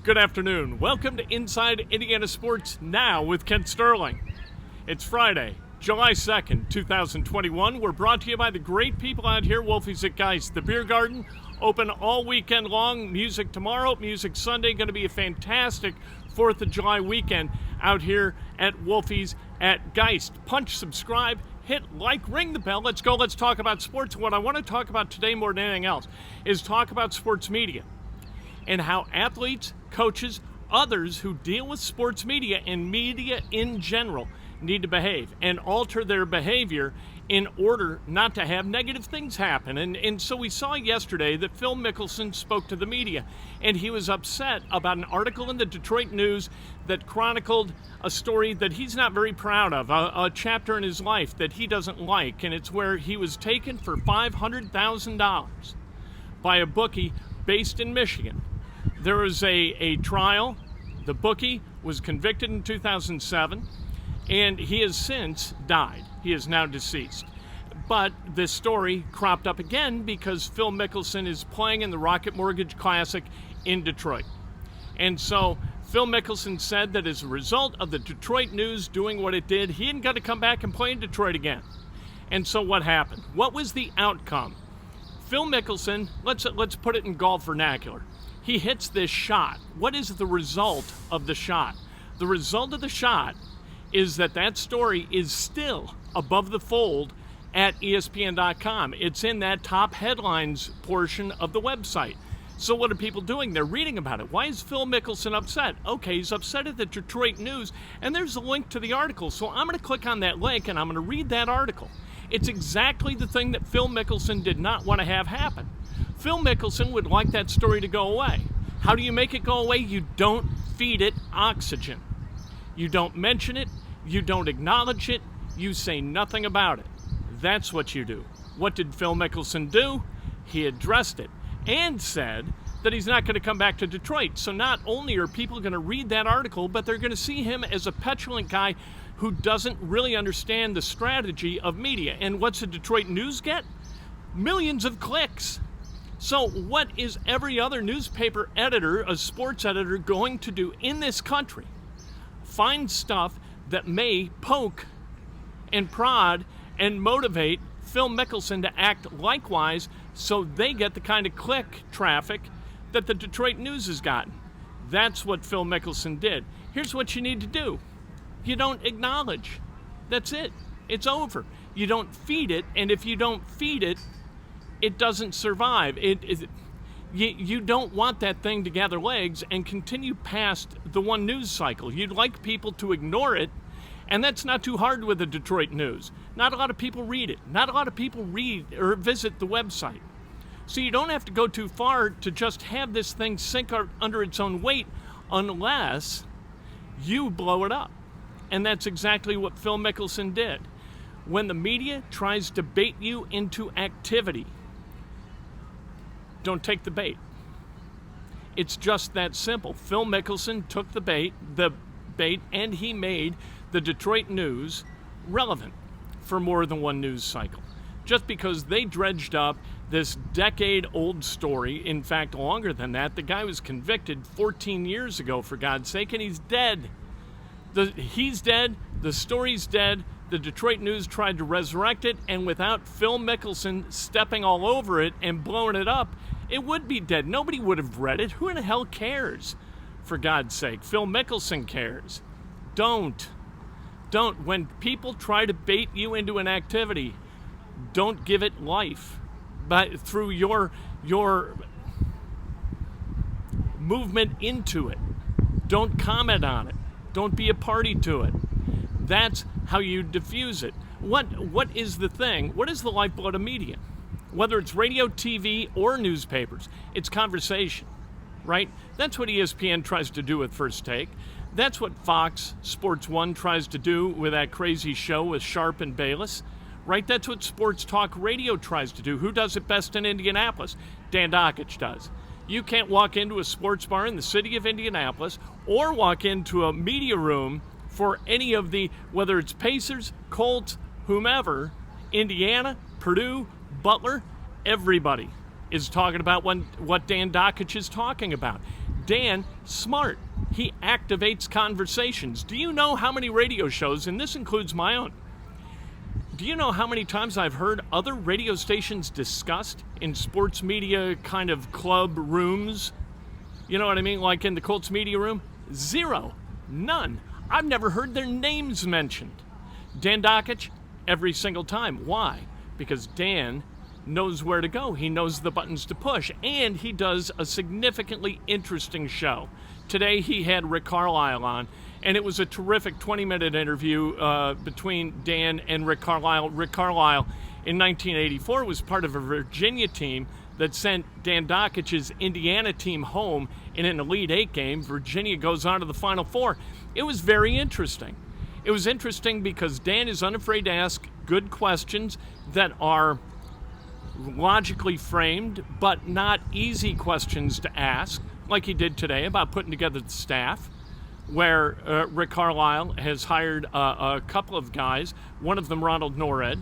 Good afternoon. Welcome to Inside Indiana Sports Now with Kent Sterling. It's Friday, July 2nd, 2021. We're brought to you by the great people out here, Wolfie's at Geist. The Beer Garden, open all weekend long. Music tomorrow, music Sunday. Going to be a fantastic 4th of July weekend out here at Wolfie's at Geist. Punch, subscribe, hit like, ring the bell. Let's go. Let's talk about sports. What I want to talk about today more than anything else is talk about sports media and how athletes, coaches, others who deal with sports media and media in general need to behave and alter their behavior in order not to have negative things happen. And so we saw yesterday that Phil Mickelson spoke to the media, and he was upset about an article in the Detroit News that chronicled a story that he's not very proud of, a chapter in his life that he doesn't like, and it's where he was taken for $500,000 by a bookie based in Michigan. There was a trial. The bookie was convicted in 2007, and he has since died. He is now deceased. But this story cropped up again because Phil Mickelson is playing in the Rocket Mortgage Classic in Detroit. And so Phil Mickelson said that as a result of the Detroit News doing what it did, he hadn't got to come back and play in Detroit again. And so what happened? What was the outcome? Phil Mickelson, let's put it in golf vernacular. He hits this shot. What is the result of the shot? The result of the shot is that story is still above the fold at ESPN.com. It's in that top headlines portion of the website. So what are people doing? They're reading about it. Why is Phil Mickelson upset? Okay, he's upset at the Detroit News, and there's a link to the article. So I'm going to click on that link, and I'm going to read that article. It's exactly the thing that Phil Mickelson did not want to have happen. Phil Mickelson would like that story to go away. How do you make it go away? You don't feed it oxygen. You don't mention it. You don't acknowledge it. You say nothing about it. That's what you do. What did Phil Mickelson do? He addressed it and said that he's not going to come back to Detroit. So not only are people going to read that article, but they're going to see him as a petulant guy who doesn't really understand the strategy of media. And what's the Detroit News get? Millions of clicks. So what is every other newspaper editor, a sports editor, going to do in this country? Find stuff that may poke and prod and motivate Phil Mickelson to act likewise so they get the kind of click traffic that the Detroit News has gotten. That's what Phil Mickelson did. Here's what you need to do. You don't acknowledge. That's it. It's over. You don't feed it, and if you don't feed it, it doesn't survive. You don't want that thing to gather legs and continue past the one news cycle. You'd like people to ignore it, and that's not too hard with the Detroit News. Not a lot of people read it. Not a lot of people read or visit the website. So you don't have to go too far to just have this thing sink under its own weight unless you blow it up. And that's exactly what Phil Mickelson did. When the media tries to bait you into activity, don't take the bait. It's just that simple. Phil Mickelson took the bait, and he made the Detroit News relevant for more than one news cycle. Just because they dredged up this decade-old story, in fact, longer than that. The guy was convicted 14 years ago, for God's sake, and he's dead. He's dead. The story's dead. The Detroit News tried to resurrect it, and without Phil Mickelson stepping all over it and blowing it up, it would be dead. Nobody would have read it. Who in the hell cares? For God's sake, Phil Mickelson cares. Don't. When people try to bait you into an activity, don't give it life. But through your movement into it. Don't comment on it. Don't be a party to it. That's how you diffuse it. What is the thing? What is the lifeblood of media? Whether it's radio, TV, or newspapers, it's conversation, right? That's what ESPN tries to do with First Take. That's what Fox Sports 1 tries to do with that crazy show with Sharp and Bayless, right? That's what Sports Talk Radio tries to do. Who does it best in Indianapolis? Dan Dakich does. You can't walk into a sports bar in the city of Indianapolis or walk into a media room for any of the, whether it's Pacers, Colts, whomever, Indiana, Purdue, Butler, everybody is talking about what Dan Dakich is talking about. Dan, smart. He activates conversations. Do you know how many radio shows, and this includes my own, do you know how many times I've heard other radio stations discussed in sports media kind of club rooms? You know what I mean? Like in the Colts media room? Zero. None. I've never heard their names mentioned. Dan Dakich, every single time. Why? Because Dan knows where to go. He knows the buttons to push, and he does a significantly interesting show. Today he had Rick Carlisle on, and it was a terrific 20-minute interview between Dan and Rick Carlisle. Rick Carlisle in 1984 was part of a Virginia team that sent Dan Dakich's Indiana team home in an Elite Eight game. Virginia goes on to the Final Four. It was very interesting. It was interesting because Dan is unafraid to ask good questions that are logically framed, but not easy questions to ask, like he did today about putting together the staff, where Rick Carlisle has hired a couple of guys, one of them Ronald Norred,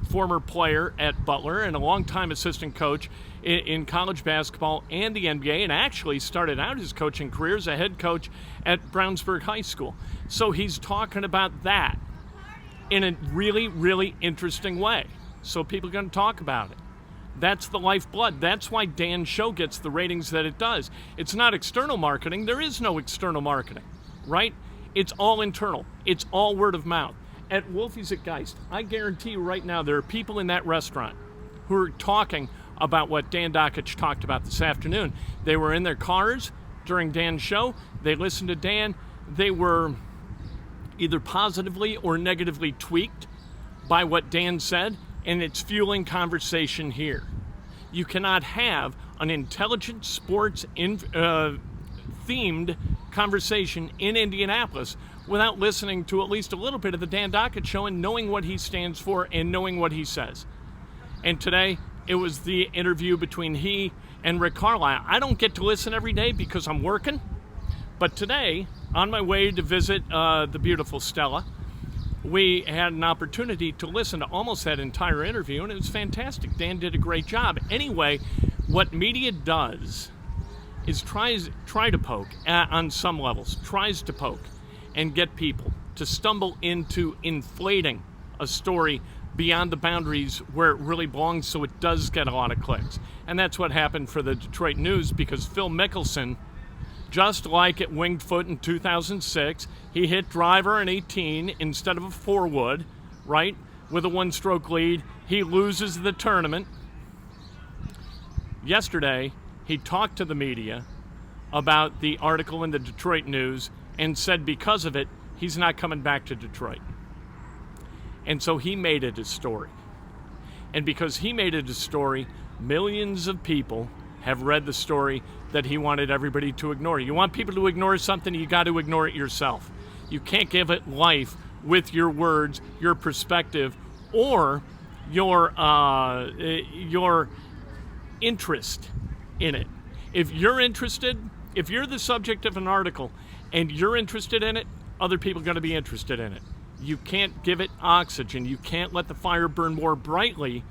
former player at Butler and a longtime assistant coach in college basketball and the NBA, and actually started out his coaching career as a head coach at Brownsburg High School. So he's talking about that in a really, really interesting way. So people are going to talk about it. That's the lifeblood. That's why Dan's show gets the ratings that it does. It's not external marketing. There is no external marketing, right? It's all internal. It's all word of mouth. At Wolfie's at Geist, I guarantee you right now there are people in that restaurant who are talking about what Dan Dakich talked about this afternoon. They were in their cars during Dan's show. They listened to Dan. They were either positively or negatively tweaked by what Dan said, and it's fueling conversation here. You cannot have an intelligent sports themed conversation in Indianapolis without listening to at least a little bit of the Dan Dakich show and knowing what he stands for and knowing what he says. And today, it was the interview between he and Rick Carlisle. I don't get to listen every day because I'm working, but today, on my way to visit the beautiful Stella, we had an opportunity to listen to almost that entire interview, and it was fantastic. Dan did a great job. Anyway, what media does is try to poke on some levels, tries to poke and get people to stumble into inflating a story beyond the boundaries where it really belongs, so it does get a lot of clicks. And that's what happened for the Detroit News, because Phil Mickelson, just like at Winged Foot in 2006, he hit driver in 18 instead of a 4-wood, right, with a one-stroke lead. He loses the tournament. Yesterday, he talked to the media about the article in the Detroit News and said because of it, he's not coming back to Detroit. And so he made it a story. And because he made it a story, millions of people have read the story that he wanted everybody to ignore. You want people to ignore something, you got to ignore it yourself. You can't give it life with your words, your perspective, or your interest in it. If you're interested, if you're the subject of an article and you're interested in it, other people are going to be interested in it. You can't give it oxygen. You can't let the fire burn more brightly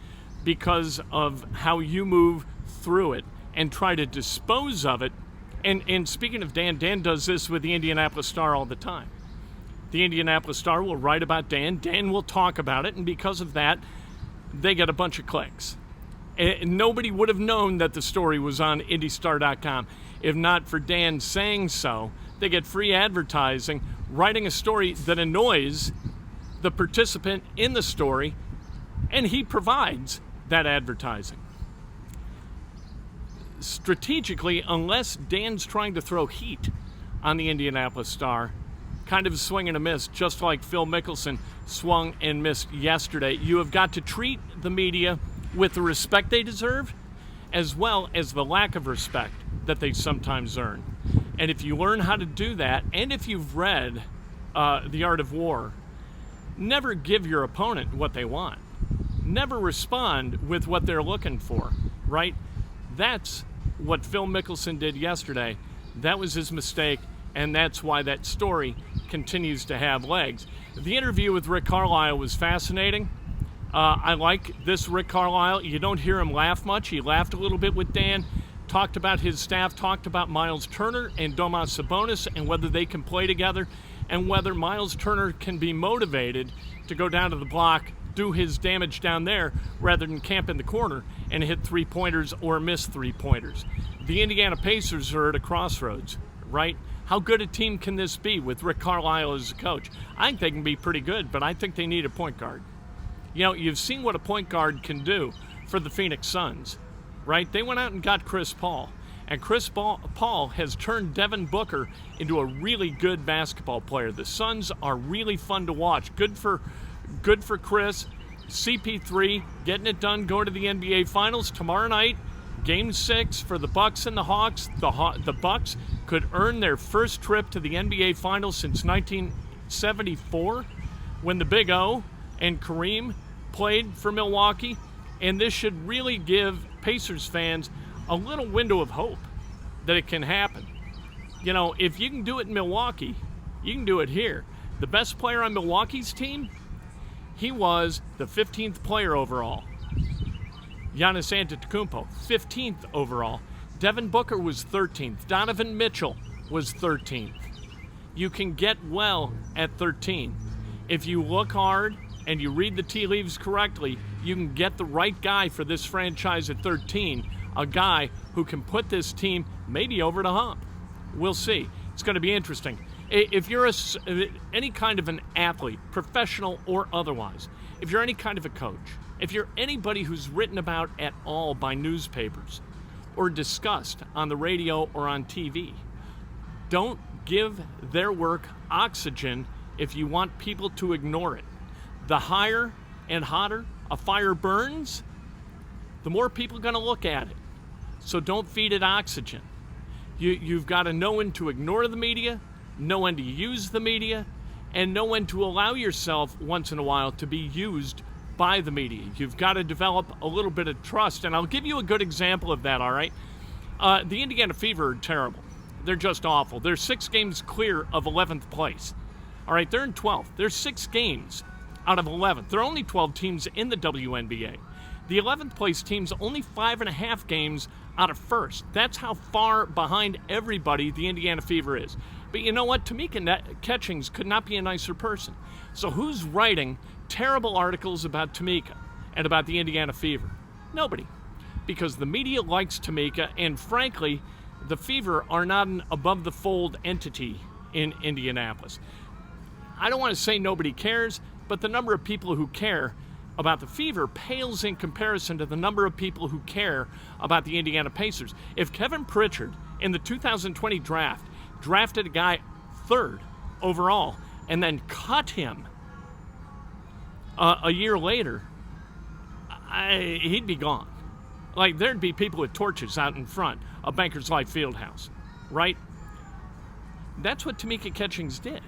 because of how you move through it and try to dispose of it. And speaking of Dan, Dan does this with the Indianapolis Star all the time. The Indianapolis Star will write about Dan. Dan will talk about it, and because of that, they get a bunch of clicks. And nobody would have known that the story was on IndyStar.com if not for Dan saying so. They get free advertising, writing a story that annoys the participant in the story, and he provides that advertising. Strategically, unless Dan's trying to throw heat on the Indianapolis Star, kind of swing and a miss, just like Phil Mickelson swung and missed yesterday, you have got to treat the media with the respect they deserve, as well as the lack of respect that they sometimes earn. And if you learn how to do that, and if you've read The Art of War, never give your opponent what they want. Never respond with what they're looking for, right? That's what Phil Mickelson did yesterday. That was his mistake, and that's why that story continues to have legs. The interview with Rick Carlisle was fascinating. I like this Rick Carlisle. You don't hear him laugh much. He laughed a little bit with Dan, talked about his staff, talked about Miles Turner and Domas Sabonis and whether they can play together and whether Miles Turner can be motivated to go down to the block, do his damage down there rather than camp in the corner and hit three-pointers or miss three-pointers. The Indiana Pacers are at a crossroads, right? How good a team can this be with Rick Carlisle as a coach? I think they can be pretty good, but I think they need a point guard. You know, you've seen what a point guard can do for the Phoenix Suns, right? They went out and got Chris Paul, and Chris Paul has turned Devin Booker into a really good basketball player. The Suns are really fun to watch. Good for Chris. CP3 getting it done, going to the NBA Finals tomorrow night. Game 6 for the Bucks and the Hawks. The Bucks could earn their first trip to the NBA Finals since 1974 when the Big O and Kareem played for Milwaukee. And this should really give Pacers fans a little window of hope that it can happen. You know, if you can do it in Milwaukee, you can do it here. The best player on Milwaukee's team, he was the 15th player overall. Giannis Antetokounmpo, 15th overall. Devin Booker was 13th. Donovan Mitchell was 13th. You can get well at 13. If you look hard and you read the tea leaves correctly, you can get the right guy for this franchise at 13, a guy who can put this team maybe over the hump. We'll see. It's going to be interesting. If you're any kind of an athlete, professional or otherwise, if you're any kind of a coach, if you're anybody who's written about at all by newspapers or discussed on the radio or on TV, don't give their work oxygen if you want people to ignore it. The higher and hotter a fire burns, the more people are going to look at it. So don't feed it oxygen. You've got to know when to ignore the media, know when to use the media, and know when to allow yourself once in a while to be used by the media. You've got to develop a little bit of trust, and I'll give you a good example of that, all right? The Indiana Fever are terrible. They're just awful. They're 6 games clear of 11th place. All right, they're in 12th. They're 6 games out of 11th. There are only 12 teams in the WNBA. The 11th place team's only 5.5 games out of first. That's how far behind everybody the Indiana Fever is. But you know what? Tamika Catchings could not be a nicer person. So who's writing terrible articles about Tamika and about the Indiana Fever? Nobody. Because the media likes Tamika, and frankly, the Fever are not an above-the-fold entity in Indianapolis. I don't want to say nobody cares, but the number of people who care about the Fever pales in comparison to the number of people who care about the Indiana Pacers. If Kevin Pritchard in the 2020 draft drafted a guy 3rd overall and then cut him a year later, he'd be gone. Like, there'd be people with torches out in front of Bankers Life Fieldhouse, right? That's what Tamika Catchings did.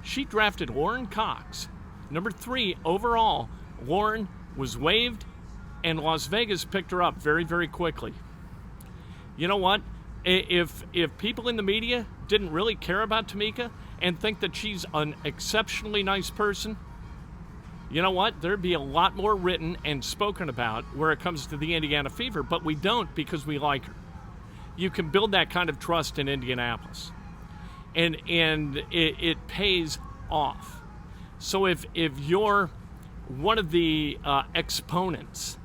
She drafted Lauren Cox, number 3 overall. Lauren was waived, and Las Vegas picked her up very, very quickly. You know what? If people in the media didn't really care about Tamika and think that she's an exceptionally nice person, you know what? There'd be a lot more written and spoken about where it comes to the Indiana Fever, but we don't because we like her. You can build that kind of trust in Indianapolis, and it pays off. So if you're one of the exponents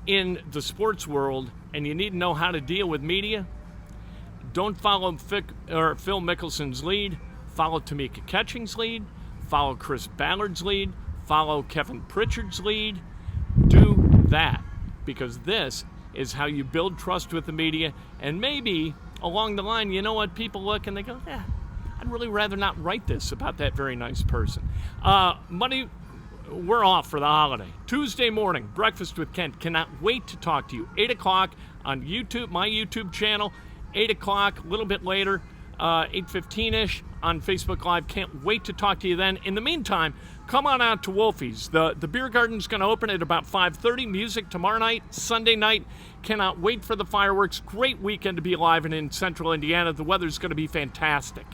in the sports world and you need to know how to deal with media, don't follow Phil Mickelson's lead. Follow Tamika Catchings' lead. Follow Chris Ballard's lead. Follow Kevin Pritchard's lead. Do that, because this is how you build trust with the media. And maybe along the line, you know what, people look and they go, I'd really rather not write this about that very nice person. Monday, we're off for the holiday. Tuesday morning, Breakfast with Kent. Cannot wait to talk to you. 8 o'clock on YouTube, my YouTube channel. 8 o'clock, a little bit later, 8:15-ish on Facebook Live. Can't wait to talk to you then. In the meantime, come on out to Wolfie's. The beer garden's going to open at about 5:30. Music tomorrow night, Sunday night. Cannot wait for the fireworks. Great weekend to be alive and in central Indiana. The weather's going to be fantastic.